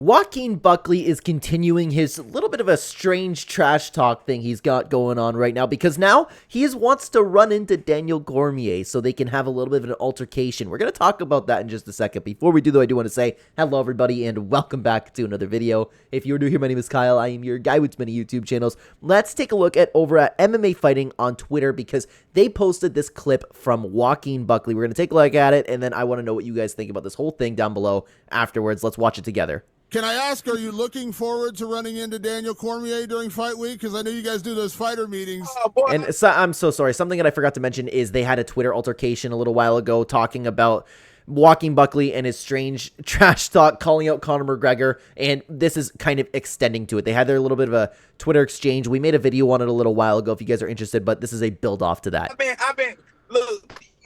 Joaquin Buckley is continuing his little bit of a strange trash talk thing he's got going on right now, because now he wants to run into Daniel Cormier so they can have a little bit of an altercation. We're going to talk about that in just a second. Before we do, though, I do want to say hello, everybody, and welcome back to another video. If you're new here, my name is Kyle. I am your guy with many YouTube channels. Let's take a look at over at MMA Fighting on Twitter, because they posted this clip from Joaquin Buckley. We're going to take a look at it, and then I want to know what you guys think about this whole thing down below afterwards. Let's watch it together. Can I ask, are you looking forward to running into Daniel Cormier during fight week? Because I know you guys do those fighter meetings. And so, I'm so sorry. Something that I forgot to mention is they had a Twitter altercation a little while ago talking about Joaquin Buckley and his strange trash talk calling out Conor McGregor, and this is kind of extending to it. They had their little bit of a Twitter exchange. We made a video on it a little while ago if you guys are interested, but this is a build off to that.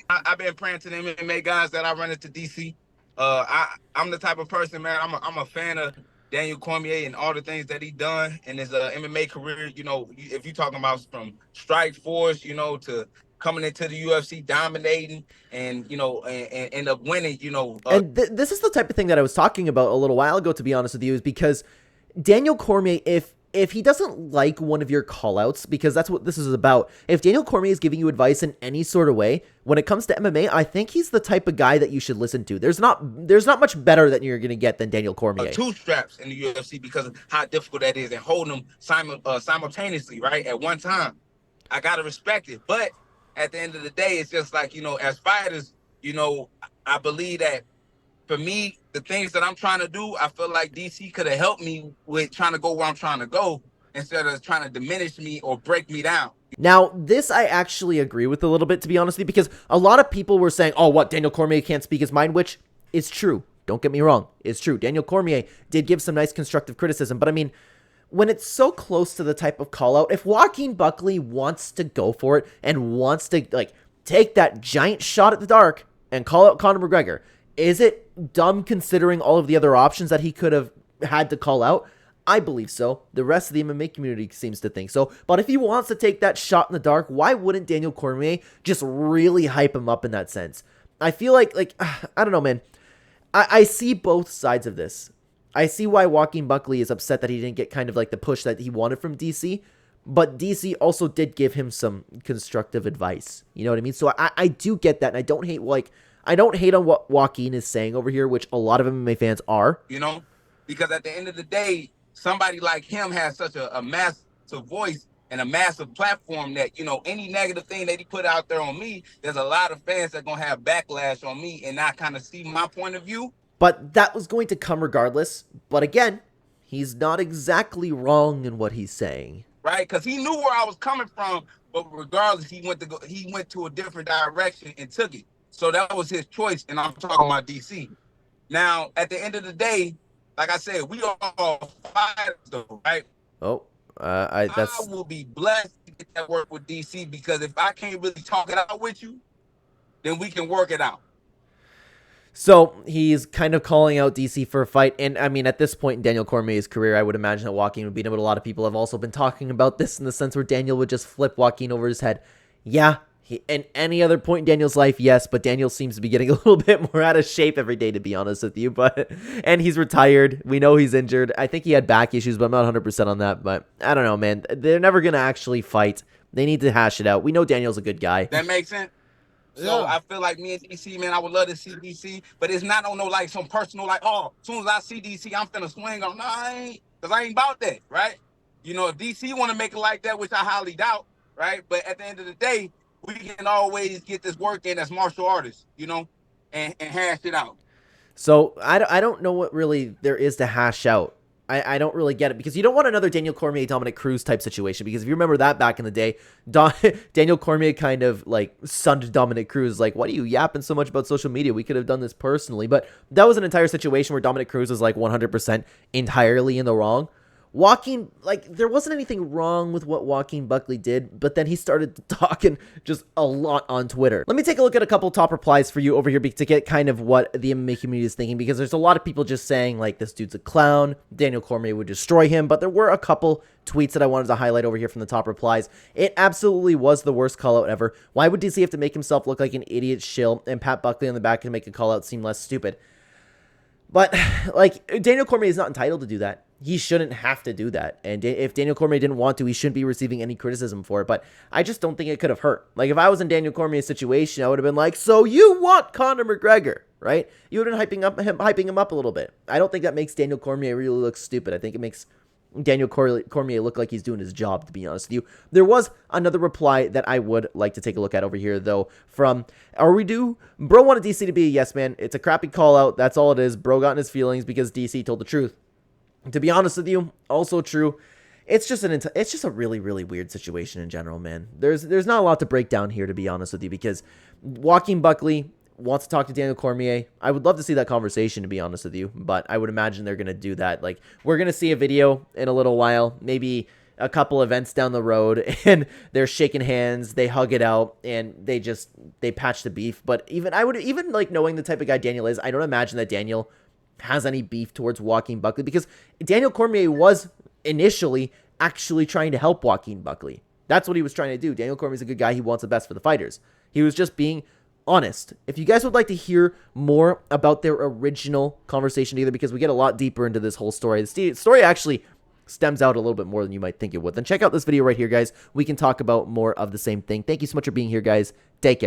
I've been praying to the MMA guys that I run into DC. I'm the type of person, man. I'm a fan of Daniel Cormier and all the things that he done in his MMA career. You know, if you're talking about from Strike Force, you know, to coming into the UFC, dominating, and you know, and end up winning. You know, and this is the type of thing that I was talking about a little while ago. To be honest with you, is because Daniel Cormier, if he doesn't like one of your callouts, because that's what this is about, if Daniel Cormier is giving you advice in any sort of way, when it comes to MMA, I think he's the type of guy that you should listen to. There's not much better that you're going to get than Daniel Cormier. Two straps in the UFC because of how difficult that is and holding them simultaneously, right, at one time. I got to respect it. But at the end of the day, it's just like, you know, as fighters, you know, I believe that for me, the things that I'm trying to do, I feel like DC could have helped me with trying to go where I'm trying to go instead of trying to diminish me or break me down. Now, this I actually agree with a little bit, to be honest with you, because a lot of people were saying, oh, what, Daniel Cormier can't speak his mind, which is true. Don't get me wrong. It's true. Daniel Cormier did give some nice constructive criticism, but I mean, when it's so close to the type of call out, if Joaquin Buckley wants to go for it and wants to, like, take that giant shot at the dark and call out Conor McGregor, is it dumb considering all of the other options that he could have had to call out? I believe so. The rest of the MMA community seems to think so. But if he wants to take that shot in the dark, why wouldn't Daniel Cormier just really hype him up in that sense? I feel like I don't know, man. I see both sides of this. I see why Joaquin Buckley is upset that he didn't get kind of like the push that he wanted from DC. But DC also did give him some constructive advice. You know what I mean? So I do get that, and I don't hate on what Joaquin is saying over here, which a lot of MMA fans are. You know, because at the end of the day, somebody like him has such a massive voice and a massive platform that, you know, any negative thing that he put out there on me, there's a lot of fans that are going to have backlash on me and not kind of see my point of view. But that was going to come regardless. But again, he's not exactly wrong in what he's saying. Right? Because he knew where I was coming from, but regardless, he went to a different direction and took it. So that was his choice, and I'm talking about DC. Now, at the end of the day, like I said, we are all fighters, though, right? Oh, I will be blessed to get that work with DC, because if I can't really talk it out with you, then we can work it out. So he's kind of calling out DC for a fight, and I mean, at this point in Daniel Cormier's career, I would imagine that Joaquin would beat him, but a lot of people have also been talking about this in the sense where Daniel would just flip Joaquin over his head. Yeah. And any other point in Daniel's life, yes, but Daniel seems to be getting a little bit more out of shape every day, to be honest with you. And he's retired. We know he's injured. I think he had back issues, but I'm not 100% on that. But I don't know, man. They're never going to actually fight. They need to hash it out. We know Daniel's a good guy. That makes sense. So yeah. I feel like me and DC, man, I would love to see DC, but it's not on no like some personal, like, oh, as soon as I see DC, I'm finna swing on. No, I ain't, because I ain't about that, right? You know, if DC want to make it like that, which I highly doubt, right? But at the end of the day, we can always get this work in as martial artists, you know, and hash it out. So I don't know what really there is to hash out. I don't really get it, because you don't want another Daniel Cormier, Dominic Cruz type situation, because if you remember that back in the day, Daniel Cormier kind of like sunned Dominic Cruz, like, what are you yapping so much about social media? We could have done this personally. But that was an entire situation where Dominic Cruz was like 100% entirely in the wrong. Joaquin, like, there wasn't anything wrong with what Joaquin Buckley did, but then he started talking just a lot on Twitter. Let me take a look at a couple top replies for you over here to get kind of what the MMA community is thinking, because there's a lot of people just saying, like, this dude's a clown, Daniel Cormier would destroy him, but there were a couple tweets that I wanted to highlight over here from the top replies. It absolutely was the worst call-out ever. Why would DC have to make himself look like an idiot shill and pat Buckley on the back and make a call-out seem less stupid? But, like, Daniel Cormier is not entitled to do that. He shouldn't have to do that. And if Daniel Cormier didn't want to, he shouldn't be receiving any criticism for it. But I just don't think it could have hurt. Like, if I was in Daniel Cormier's situation, I would have been like, so you want Conor McGregor, right? You would have been hyping him up a little bit. I don't think that makes Daniel Cormier really look stupid. I think it makes Daniel Cormier look like he's doing his job, to be honest with you. There was another reply that I would like to take a look at over here, though, from Are We Due? Bro wanted DC to be a yes man. It's a crappy call out. That's all it is. Bro got in his feelings because DC told the truth. To be honest with you, also true. It's just a really, really weird situation in general, man. There's not a lot to break down here, to be honest with you, because Joaquin Buckley wants to talk to Daniel Cormier. I would love to see that conversation, to be honest with you, but I would imagine they're going to do that. Like, we're going to see a video in a little while, maybe a couple events down the road, and they're shaking hands, they hug it out, and they patch the beef. But even like knowing the type of guy Daniel is, I don't imagine that Daniel has any beef towards Joaquin Buckley, because Daniel Cormier was initially actually trying to help Joaquin Buckley. That's what he was trying to do. Daniel Cormier's a good guy. He wants the best for the fighters. He was just being honest. If you guys would like to hear more about their original conversation together, because we get a lot deeper into this whole story. The story actually stems out a little bit more than you might think it would. Then check out this video right here, guys. We can talk about more of the same thing. Thank you so much for being here, guys. Take care.